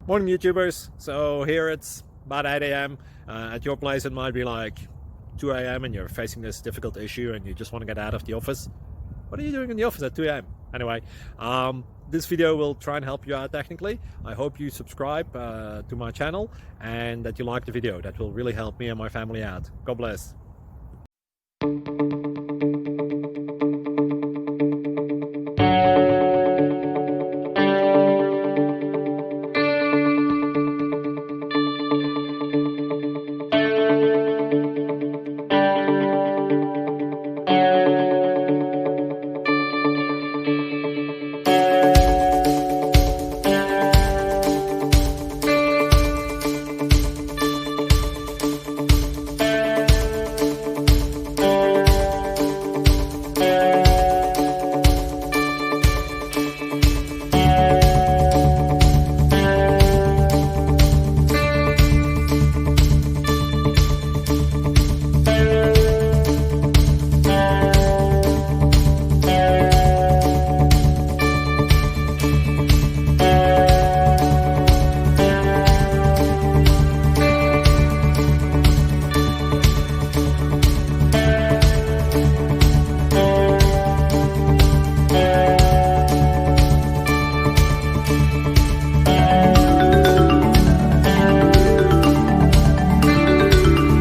Morning YouTubers. So here it's about 8 a.m. At your place it might be like 2 a.m. and you're facing this difficult issue and you just want to get out of the office. What are you doing in the office at 2 a.m.? Anyway, this video will try and help you out technically. I hope you subscribe to my channel and that you like the video. That will really help me and my family out. God bless.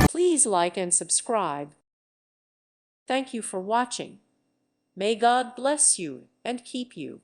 Please like and subscribe. Thank you for watching. May God bless you and keep you.